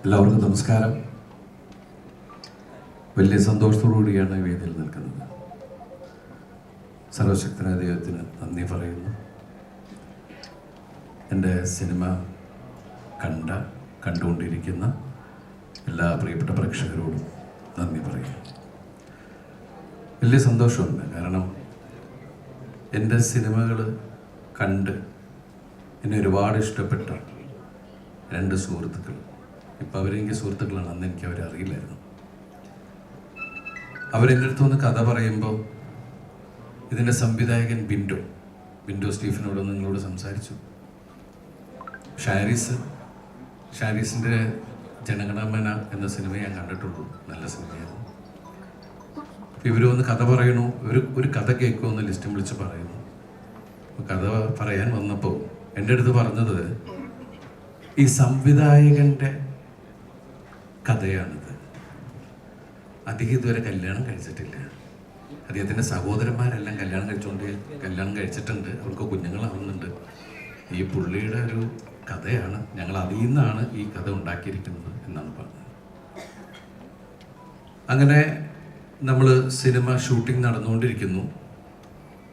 എല്ലാവർക്കും നമസ്കാരം. വലിയ സന്തോഷത്തോടുകൂടിയാണ് ഈ വേദിയിൽ നിൽക്കുന്നത്. സർവശക്തനായ ദൈവത്തിന് നന്ദി പറയുന്നു. എൻ്റെ സിനിമ കണ്ടുകൊണ്ടിരിക്കുന്ന എല്ലാ പ്രിയപ്പെട്ട പ്രേക്ഷകരോടും നന്ദി പറയുന്നു. വലിയ സന്തോഷമുണ്ട്. കാരണം എൻ്റെ സിനിമകൾ കണ്ട് എന്നെ ഒരുപാട് ഇഷ്ടപ്പെട്ട രണ്ട് സുഹൃത്തുക്കൾ, ഇപ്പം അവരെനിക്ക് സുഹൃത്തുക്കളാണ്, അന്ന് എനിക്ക് അവരെ അറിയില്ലായിരുന്നു. അവരെൻ്റെ അടുത്ത് വന്ന് കഥ പറയുമ്പോൾ ഇതിൻ്റെ സംവിധായകൻ ബിൻഡോ സ്റ്റീഫനോട് നിങ്ങളോട് സംസാരിച്ചു. ഷാരിസിൻ്റെ ജനഗണമന എന്ന സിനിമ ഞാൻ കണ്ടിട്ടുള്ളൂ, നല്ല സിനിമയായിരുന്നു. ഇവർ വന്ന് കഥ പറയണു, ഒരു കഥ കേൾക്കുമെന്ന് ലിസ്റ്റും വിളിച്ച് പറയുന്നു. കഥ പറയാൻ വന്നപ്പോൾ എൻ്റെ അടുത്ത് പറഞ്ഞത് ഈ സംവിധായകൻ്റെ കഥയാണിത്. അദ്ദേഹം ഇതുവരെ കല്യാണം കഴിച്ചിട്ടില്ല. അദ്ദേഹത്തിൻ്റെ സഹോദരന്മാരെല്ലാം കല്യാണം കഴിച്ചിട്ടുണ്ട്, അവർക്ക് കുഞ്ഞുങ്ങളാവുന്നുണ്ട്. ഈ പുള്ളിയുടെ ഒരു കഥയാണ്, ഞങ്ങൾ അതിൽ നിന്നാണ് ഈ കഥ ഉണ്ടാക്കിയിരിക്കുന്നത് എന്നാണ് പറഞ്ഞത്. അങ്ങനെ നമ്മൾ സിനിമ ഷൂട്ടിംഗ്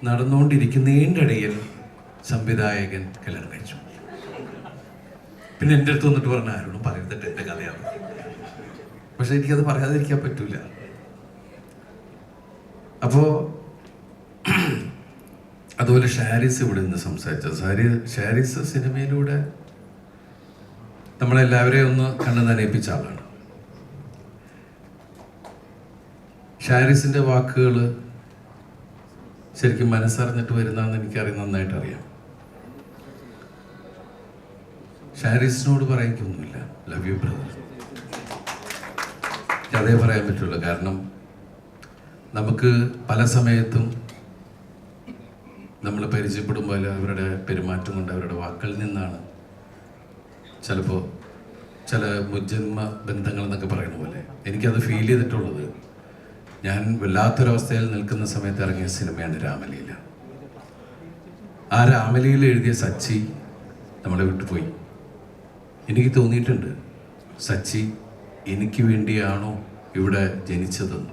നടന്നുകൊണ്ടിരിക്കുന്നതിൻ്റെ ഇടയിൽ സംവിധായകൻ കല്യാണം കഴിച്ചു. പിന്നെ എൻ്റെ അടുത്ത് വന്നിട്ട് പറഞ്ഞ ആരോടും പറയത്തിട്ട് എൻ്റെ കഥയാണ്. പക്ഷെ എനിക്കത് പറയാതിരിക്കാൻ പറ്റൂല. അപ്പോൾ അതുപോലെ ഷാരിസ് ഇവിടെ നിന്ന് സംസാരിച്ചത്. ഷാരിസ് സിനിമയിലൂടെ നമ്മളെല്ലാവരെയും ഒന്ന് കണ്ണു നനയിപ്പിച്ച ആളാണ്. ഷാരിസിൻ്റെ വാക്കുകൾ ശരിക്കും മനസ്സറിഞ്ഞിട്ട് വരുന്നതെന്ന് എനിക്കറിയാം, നന്നായിട്ട് അറിയാം. ഷാരിസിനോട് പറയാനൊന്നുമില്ല, ലവ് യു ബ്രദർ, അതേ പറയാൻ പറ്റുള്ളൂ. കാരണം നമുക്ക് പല സമയത്തും നമ്മൾ പരിചയപ്പെടുമ്പോൾ അവരുടെ പെരുമാറ്റം കൊണ്ട്, അവരുടെ വാക്കുകളിൽ നിന്നാണ് ചിലപ്പോൾ ചില മുജ്ജന്മ ബന്ധങ്ങൾ എന്നൊക്കെ പറയുന്ന പോലെ എനിക്കത് ഫീൽ ചെയ്തിട്ടുള്ളത്. ഞാൻ വല്ലാത്തൊരവസ്ഥയിൽ നിൽക്കുന്ന സമയത്ത് ഇറങ്ങിയ സിനിമയാണ് രാമലീല. ആ രാമലീല എഴുതിയ സച്ചി നമ്മളെ വിട്ടുപോയി. എനിക്ക് തോന്നിയിട്ടുണ്ട്, സച്ചി എനിക്ക് വേണ്ടിയാണോ ഇവിടെ ജനിച്ചതെന്ന്.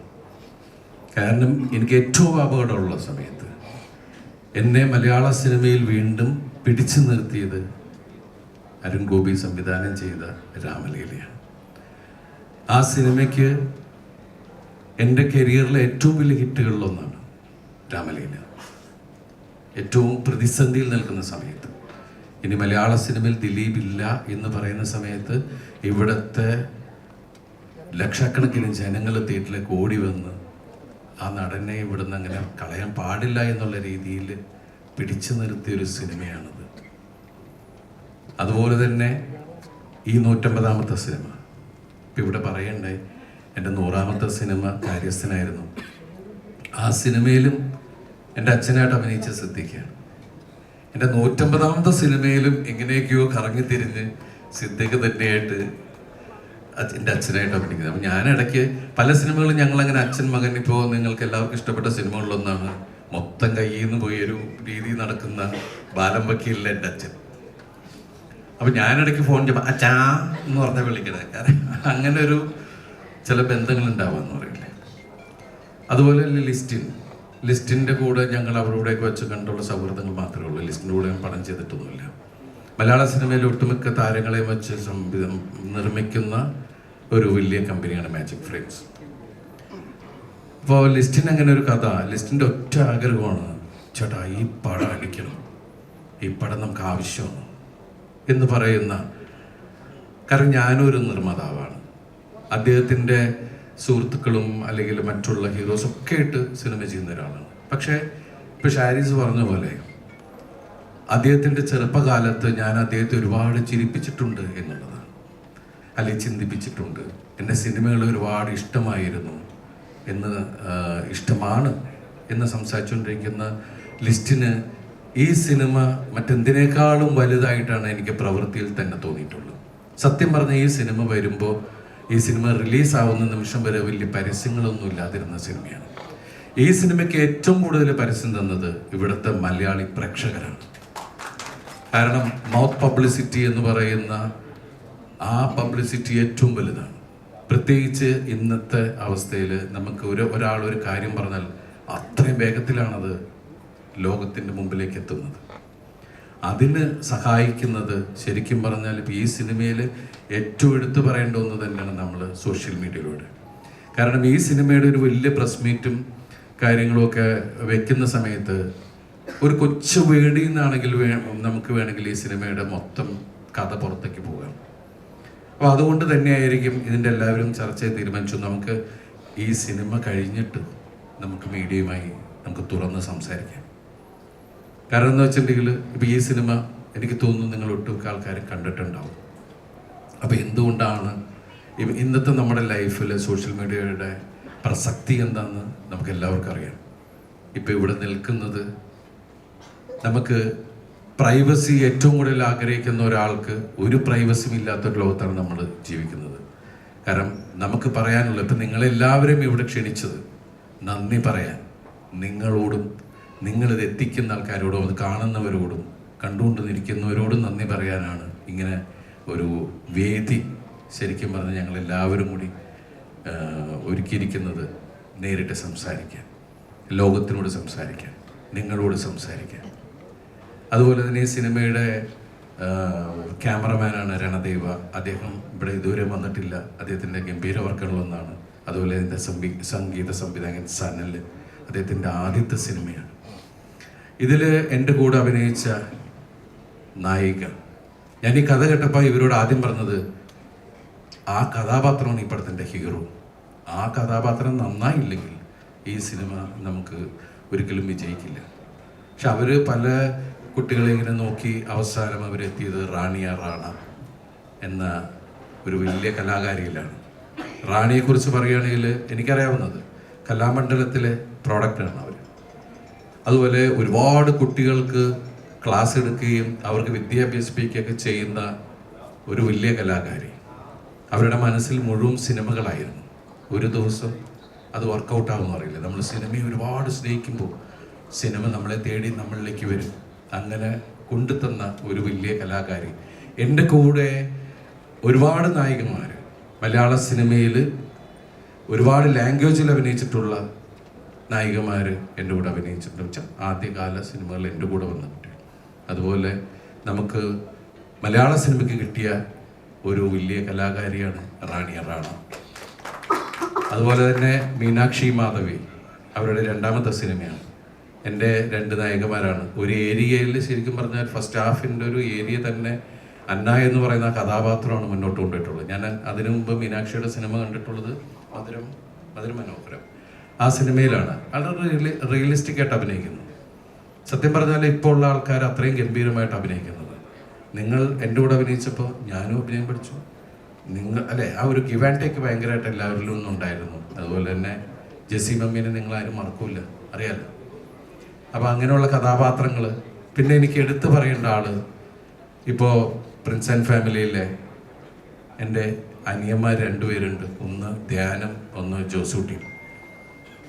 കാരണം എനിക്ക് ഏറ്റവും അപകടമുള്ള സമയത്ത് എന്നെ മലയാള സിനിമയിൽ വീണ്ടും പിടിച്ചു നിർത്തിയത് അരുൺ ഗോപി സംവിധാനം ചെയ്ത രാമലീലയാണ്. ആ സിനിമയ്ക്ക് എൻ്റെ കരിയറിലെ ഏറ്റവും വലിയ ഹിറ്റുകളിലൊന്നാണ് രാമലീല. ഏറ്റവും പ്രതിസന്ധിയിൽ നിൽക്കുന്ന സമയത്ത്, ഇനി മലയാള സിനിമയിൽ ദിലീപ് ഇല്ല എന്ന് പറയുന്ന സമയത്ത് ഇവിടുത്തെ ലക്ഷക്കണക്കിന് ജനങ്ങൾ തിയേറ്ററിലേക്ക് ഓടി വന്ന് ആ നടനെ ഇവിടുന്ന് അങ്ങനെ കളയാൻ പാടില്ല എന്നുള്ള രീതിയിൽ പിടിച്ചു നിർത്തിയൊരു സിനിമയാണത്. അതുപോലെ തന്നെ ഈ 150ാമത്തെ സിനിമ, ഇപ്പം ഇവിടെ പറയണ്ടായി, എൻ്റെ 100ാമത്തെ സിനിമ കാര്യസ്ഥനായിരുന്നു. ആ സിനിമയിലും എൻ്റെ അച്ഛനായിട്ട് അഭിനയിച്ച സിദ്ദിഖാണ്. എൻ്റെ 150ാമത്തെ സിനിമയിലും എങ്ങനെയൊക്കെയോ കറങ്ങി തിരിഞ്ഞ് സിദ്ദിഖ് തന്നെയായിട്ട് എൻ്റെ അച്ഛനായിട്ട് അഭിനയിക്കുന്നത്. അപ്പം ഞാനിടയ്ക്ക് പല സിനിമകളും ഞങ്ങളങ്ങനെ അച്ഛൻ മകൻ, ഇപ്പോൾ നിങ്ങൾക്ക് എല്ലാവർക്കും ഇഷ്ടപ്പെട്ട സിനിമകളിലൊന്നാണ് മൊത്തം കയ്യിൽ നിന്ന് പോയി ഒരു രീതി നടക്കുന്ന ബാലം വക്കീലിലെ എൻ്റെ അച്ഛൻ. അപ്പം ഞാനിടയ്ക്ക് ഫോൺ ചെയ്യുമ്പോൾ അച്ഛാ എന്ന് പറഞ്ഞാൽ വിളിക്കണേ. കാരണം അങ്ങനെ ഒരു ചില ബന്ധങ്ങളുണ്ടാവാന്ന് പറയില്ലേ. അതുപോലെ ലിസ്റ്റിൻ്റെ കൂടെ ഞങ്ങൾ അവരോടെയൊക്കെ വെച്ച് കണ്ടുള്ള സൗഹൃദങ്ങൾ മാത്രമേ ഉള്ളൂ. ലിസ്റ്റിൻ്റെ കൂടെ പടം ചെയ്തിട്ടൊന്നുമില്ല. മലയാള സിനിമയിലെ ഒട്ടുമിക്ക താരങ്ങളെയും വെച്ച് നിർമ്മിക്കുന്ന ഒരു വലിയ കമ്പനിയാണ് മാജിക് ഫ്രെയിംസ്. അപ്പോൾ ലിസ്റ്റിന് അങ്ങനെ ഒരു കഥ, ലിസ്റ്റിൻ്റെ ഒറ്റ ആഗ്രഹമാണ്, ചേട്ടാ ഈ പടം അടിക്കണം, ഈ പടം നമുക്ക് ആവശ്യമാണ് എന്ന് പറയുന്ന. കാരണം ഞാനൊരു നിർമ്മാതാവാണ്, അദ്ദേഹത്തിൻ്റെ സുഹൃത്തുക്കളും അല്ലെങ്കിൽ മറ്റുള്ള ഹീറോസൊക്കെ ആയിട്ട് സിനിമ ചെയ്യുന്ന ഒരാളാണ്. പക്ഷേ ഇപ്പോൾ ഷാരിസ് പറഞ്ഞ പോലെ അദ്ദേഹത്തിൻ്റെ ചെറുപ്പകാലത്ത് ഞാൻ അദ്ദേഹത്തെ ഒരുപാട് ചിരിപ്പിച്ചിട്ടുണ്ട് എന്നുള്ളതാണ്, അല്ലെങ്കിൽ ചിന്തിപ്പിച്ചിട്ടുണ്ട്. എൻ്റെ സിനിമകൾ ഒരുപാട് ഇഷ്ടമായിരുന്നു ഇഷ്ടമാണ് എന്ന് സംസാരിച്ചുകൊണ്ടിരിക്കുന്ന ലിസ്റ്റിന് ഈ സിനിമ മറ്റെന്തിനേക്കാളും വലുതായിട്ടാണ് എനിക്ക് പ്രവൃത്തിയിൽ തന്നെ തോന്നിയിട്ടുള്ളത്. സത്യം പറഞ്ഞ ഈ സിനിമ വരുമ്പോൾ, ഈ സിനിമ റിലീസാവുന്ന നിമിഷം വരെ വലിയ പരസ്യങ്ങളൊന്നും ഇല്ലാതിരുന്ന സിനിമയാണ്. ഈ സിനിമയ്ക്ക് ഏറ്റവും കൂടുതൽ പരസ്യം തന്നത് ഇവിടുത്തെ മലയാളി പ്രേക്ഷകരാണ്. കാരണം മൗത്ത് പബ്ലിസിറ്റി എന്ന് പറയുന്ന ആ പബ്ലിസിറ്റി ഏറ്റവും വലുതാണ്. പ്രത്യേകിച്ച് ഇന്നത്തെ അവസ്ഥയിൽ നമുക്ക് ഒരാൾ ഒരു കാര്യം പറഞ്ഞാൽ അത്രയും വേഗത്തിലാണത് ലോകത്തിൻ്റെ മുമ്പിലേക്ക് എത്തുന്നത്. അതിന് സഹായിക്കുന്നത് ശരിക്കും പറഞ്ഞാൽ ഇപ്പോൾ ഈ സിനിമയിൽ ഏറ്റവും എടുത്തു പറയേണ്ട ഒന്ന് തന്നെയാണ് നമ്മൾ സോഷ്യൽ മീഡിയയിലൂടെ. കാരണം ഈ സിനിമയുടെ ഒരു വലിയ പ്രസ് മീറ്റും കാര്യങ്ങളുമൊക്കെ വെക്കുന്ന സമയത്ത് ഒരു കൊച്ചു വേടിയിൽ നിന്നാണെങ്കിൽ നമുക്ക് വേണമെങ്കിൽ ഈ സിനിമയുടെ മൊത്തം കഥ പുറത്തേക്ക് പോകാം. അപ്പോൾ അതുകൊണ്ട് തന്നെയായിരിക്കും ഇതിൻ്റെ എല്ലാവരും ചർച്ച ചെയ്ത് തീരുമാനിച്ചു നമുക്ക് ഈ സിനിമ കഴിഞ്ഞിട്ട് നമുക്ക് മീഡിയയുമായി നമുക്ക് തുറന്ന് സംസാരിക്കാം. കാരണം എന്ന് വെച്ചിട്ടുണ്ടെങ്കിൽ ഇപ്പോൾ ഈ സിനിമ എനിക്ക് തോന്നുന്നു നിങ്ങൾ ഒട്ടുമിക്ക ആൾക്കാരും കണ്ടിട്ടുണ്ടാവും. അപ്പോൾ എന്തുകൊണ്ടാണ് ഇന്നത്തെ നമ്മുടെ ലൈഫിൽ സോഷ്യൽ മീഡിയയുടെ പ്രസക്തി എന്താണെന്ന് നമുക്ക് എല്ലാവർക്കും അറിയാം. ഇപ്പോൾ ഇവിടെ നിൽക്കുന്നത് നമുക്ക് പ്രൈവസി ഏറ്റവും കൂടുതൽ ആഗ്രഹിക്കുന്ന ഒരാൾക്ക് ഒരു പ്രൈവസിയും ഇല്ലാത്തൊരു ലോകത്താണ് നമ്മൾ ജീവിക്കുന്നത്. കാരണം നമുക്ക് പറയാനുള്ള ഇപ്പം നിങ്ങളെല്ലാവരും ഇവിടെ ക്ഷണിച്ചത് നന്ദി പറയാൻ നിങ്ങളോടും നിങ്ങളിത് എത്തിക്കുന്ന ആൾക്കാരോടും അത് കാണുന്നവരോടും കണ്ടുകൊണ്ട് നിൽക്കുന്നവരോടും നന്ദി പറയാനാണ് ഇങ്ങനെ ഒരു വേദി ശരിക്കും പറഞ്ഞാൽ ഞങ്ങളെല്ലാവരും കൂടി ഒരുക്കിയിരിക്കുന്നത്. നേരിട്ട് സംസാരിക്കാൻ, ലോകത്തിനോട് സംസാരിക്കാൻ, നിങ്ങളോട് സംസാരിക്കാൻ. അതുപോലെ തന്നെ ഈ സിനിമയുടെ ക്യാമറമാനാണ് രണദേവ. അദ്ദേഹം ഇവിടെ ഇതുവരെ വന്നിട്ടില്ല. അദ്ദേഹത്തിൻ്റെ ഗംഭീര വർക്കുകളൊന്നാണ്. അതുപോലെ എൻ്റെ സംഗീത സംവിധായകൻ സനൽ, അദ്ദേഹത്തിൻ്റെ ആദ്യത്തെ സിനിമയാണ്. ഇതിൽ എൻ്റെ കൂടെ അഭിനയിച്ച നായിക, ഞാൻ ഈ കഥ കേട്ടപ്പോൾ ഇവരോട് ആദ്യം പറഞ്ഞത് ആ കഥാപാത്രമാണ് ഈ പടത്തിൻ്റെ ഹീറോ. ആ കഥാപാത്രം നന്നായില്ലെങ്കിൽ ഈ സിനിമ നമുക്ക് ഒരിക്കലും വിജയിക്കില്ല. പക്ഷെ അവർ പല കുട്ടികളെ ഇങ്ങനെ നോക്കി അവസാനം അവരെത്തിയത് റാണിയ റാണ എന്ന ഒരു വലിയ കലാകാരിയിലാണ്. റാണിയെക്കുറിച്ച് പറയുകയാണെങ്കിൽ എനിക്കറിയാവുന്നത് കലാമണ്ഡലത്തിലെ പ്രോഡക്റ്റാണ് അവർ. അതുപോലെ ഒരുപാട് കുട്ടികൾക്ക് ക്ലാസ് എടുക്കുകയും അവർക്ക് വിദ്യാഭ്യസിപ്പിക്കുകയൊക്കെ ചെയ്യുന്ന ഒരു വലിയ കലാകാരി. അവരുടെ മനസ്സിൽ മുഴുവൻ സിനിമകളായിരുന്നു. ഒരു ദിവസം അത് വർക്കൗട്ടാകുമെന്ന് അറിയില്ല. നമ്മൾ സിനിമയെ ഒരുപാട് സ്നേഹിക്കുമ്പോൾ സിനിമ നമ്മളെ തേടി നമ്മളിലേക്ക് വരും. അങ്ങനെ കൊണ്ടുതന്ന ഒരു വലിയ കലാകാരി. എൻ്റെ കൂടെ ഒരുപാട് നായികമാർ മലയാള സിനിമയിൽ ഒരുപാട് ലാംഗ്വേജിൽ അഭിനയിച്ചിട്ടുള്ള നായികമാർ എൻ്റെ കൂടെ അഭിനയിച്ചിട്ടുണ്ട്. വെച്ചാൽ ആദ്യകാല സിനിമകളിൽ എൻ്റെ കൂടെ വന്നിട്ടുണ്ട്. അതുപോലെ നമുക്ക് മലയാള സിനിമയ്ക്ക് കിട്ടിയ ഒരു വലിയ കലാകാരിയാണ് റാണിയ റാണ. അതുപോലെ തന്നെ മീനാക്ഷി മാധവി, അവരുടെ രണ്ടാമത്തെ സിനിമയാണ്. എൻ്റെ രണ്ട് നായകന്മാരാണ്. ഒരു ഏരിയയിൽ ശരിക്കും പറഞ്ഞാൽ ഫസ്റ്റ് ഹാഫിൻ്റെ ഒരു ഏരിയ തന്നെ അന്ന എന്ന് പറയുന്ന കഥാപാത്രമാണ് മുന്നോട്ട് കൊണ്ടുപോയിട്ടുള്ളത്. ഞാൻ അതിനു മുമ്പ് മീനാക്ഷിയുടെ സിനിമ കണ്ടിട്ടുള്ളത് മധുരം മനോഹരം. ആ സിനിമയിലാണ് വളരെ റിയലിസ്റ്റിക് ആയിട്ട് അഭിനയിക്കുന്നത്. സത്യം പറഞ്ഞാൽ ഇപ്പോൾ ഉള്ള ആൾക്കാർ അത്രയും ഗംഭീരമായിട്ട് അഭിനയിക്കുന്നത്. നിങ്ങൾ എൻ്റെ കൂടെ അഭിനയിച്ചപ്പോൾ ഞാനും അഭിനയം പഠിച്ചു. ആ ഒരു ഗിവ് ആൻഡ് ടേക്ക് ഭയങ്കരമായിട്ട് എല്ലാവരിലും ഒന്നും ഉണ്ടായിരുന്നു. അതുപോലെ തന്നെ ജെസ്സി മമ്മീനെ നിങ്ങളാരും മറക്കൂല, അറിയാലോ. അപ്പോൾ അങ്ങനെയുള്ള കഥാപാത്രങ്ങൾ. പിന്നെ എനിക്ക് എടുത്തു പറയേണ്ട ആള് ഇപ്പോൾ പ്രിൻസ് ആൻഡ് ഫാമിലിയിലെ എൻ്റെ അനിയന്മാർ രണ്ടുപേരുണ്ട്. ഒന്ന് ധ്യാനം, ഒന്ന് ജോസൂട്ടി.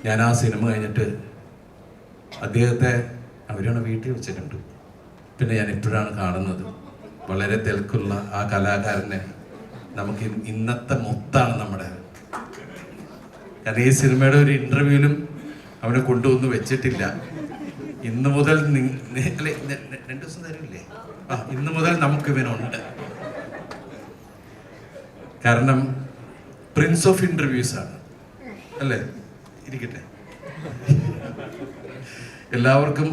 ഞാൻ ആ സിനിമ കഴിഞ്ഞിട്ട് അദ്ദേഹത്തെ അവരാണ് വീട്ടിൽ വെച്ചിട്ടുണ്ട്. പിന്നെ ഞാൻ ഇപ്പോഴാണ് കാണുന്നത്. വളരെ തിരക്കുള്ള ആ കലാകാരനെ നമുക്ക് ഇന്നത്തെ മൊത്താണ് നമ്മുടെ. കാരണം ഈ സിനിമയുടെ ഒരു ഇൻ്റർവ്യൂവിലും അവനെ കൊണ്ടുവന്ന് വെച്ചിട്ടില്ല. ഇന്ന് മുതൽ 2 ദിവസം തരില്ലേ? ഇന്ന് മുതൽ നമുക്ക് ഇവനുണ്ട്. കാരണം പ്രിൻസ് ഓഫ് ഇൻ്റർവ്യൂസ് ആണ്, അല്ലേ? ഇരിക്കട്ടെ. എല്ലാവർക്കും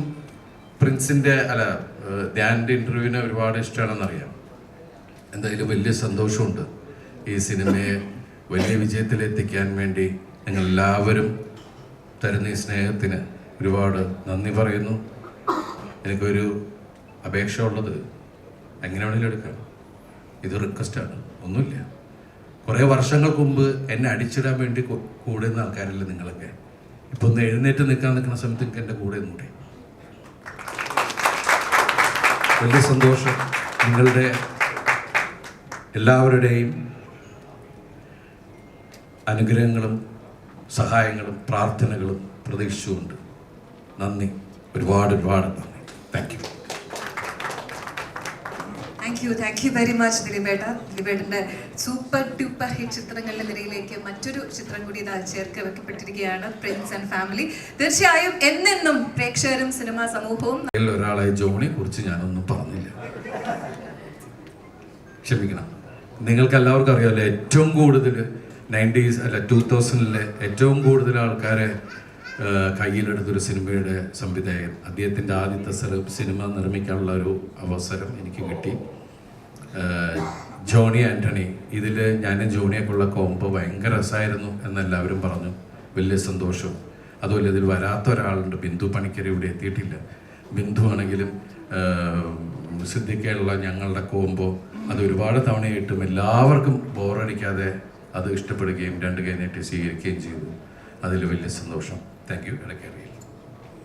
പ്രിൻസിൻ്റെ ധ്യാനിൻ്റെ ഇൻ്റർവ്യൂവിനെ ഒരുപാട് ഇഷ്ടമാണെന്നറിയാം. എന്തായാലും വലിയ സന്തോഷമുണ്ട് ഈ സിനിമയെ വലിയ വിജയത്തിലെത്തിക്കാൻ വേണ്ടി നിങ്ങളെല്ലാവരും തരുന്ന ഈ സ്നേഹത്തിന് ഒരുപാട് നന്ദി പറയുന്നു. എനിക്കൊരു അപേക്ഷ ഉള്ളത്, എങ്ങനെ വേണമെങ്കിലും എടുക്കാം, ഇത് റിക്വസ്റ്റാണ്, ഒന്നുമില്ല. കുറേ വർഷങ്ങൾക്ക് മുമ്പ് എന്നെ അടിച്ചിടാൻ വേണ്ടി കൂടുന്ന ആൾക്കാരല്ലേ നിങ്ങളൊക്കെ. ഇപ്പൊ ഒന്ന് എഴുന്നേറ്റ് നിൽക്കുന്ന സമയത്ത് എനിക്ക് എൻ്റെ കൂടെ നിന്നൂടെ. വലിയ സന്തോഷം. നിങ്ങളുടെ എല്ലാവരുടെയും അനുഗ്രഹങ്ങളും സഹായങ്ങളും പ്രാർത്ഥനകളും പ്രതീക്ഷിച്ചുകൊണ്ട് നന്ദി, ഒരുപാട് നന്ദി. Thank you. You very much ദിലീപേട്ട. ദിലീപേട്ടൻ്റെ സൂപ്പർ ഡ്യൂപ്പർ ഹിറ്റ് ചിത്രങ്ങളുടെ നിരയിലേക്ക് മറ്റൊരു ചിത്രം കൂടി ഇതാ ചേർത്ത് വെക്കപ്പെട്ടിരിക്കുകയാണ്, പ്രിൻസ് ആൻഡ് ഫാമിലി. തീർച്ചയായും എന്നെന്നും പ്രേക്ഷകരും സിനിമാ സമൂഹവും. ഒരാളായി ജോണിയെ കുറിച്ച് ഞാനൊന്നും പറഞ്ഞില്ല, ക്ഷമിക്കണം. നിങ്ങൾക്ക് എല്ലാവർക്കും അറിയാമല്ലോ, ഏറ്റവും കൂടുതൽ 90s അല്ല 2000-ലെ ഏറ്റവും കൂടുതൽ ആൾക്കാരെ കയ്യിലെടുത്തൊരു സിനിമയുടെ സംവിധായകൻ. അദ്ദേഹത്തിൻ്റെ ആദ്യത്തെ സിനിമ നിർമ്മിക്കാനുള്ള ഒരു അവസരം എനിക്ക് കിട്ടി. ജോണി ആൻ്റണി. ഇതിൽ ഞാനും ജോണിയൊക്കെയുള്ള കോംബോ ഭയങ്കര രസമായിരുന്നു എന്നെല്ലാവരും പറഞ്ഞു. വലിയ സന്തോഷം. അതുപോലെ ഇതിൽ വരാത്ത ഒരാളുണ്ട്, ബിന്ദു പണിക്കർ, ഇവിടെ എത്തിയിട്ടില്ല. ബിന്ദു ആണെങ്കിലും സിദ്ദിഖുള്ള ഞങ്ങളുടെ കോംബോ അത് ഒരുപാട് തവണയായിട്ടും എല്ലാവർക്കും ബോറടിക്കാതെ അത് ഇഷ്ടപ്പെടുകയും 2 കൈ നീട്ടി സ്വീകരിക്കുകയും ചെയ്തു. അതിൽ വലിയ സന്തോഷം. Thank you. ഇടയ്ക്കറിയില്ല.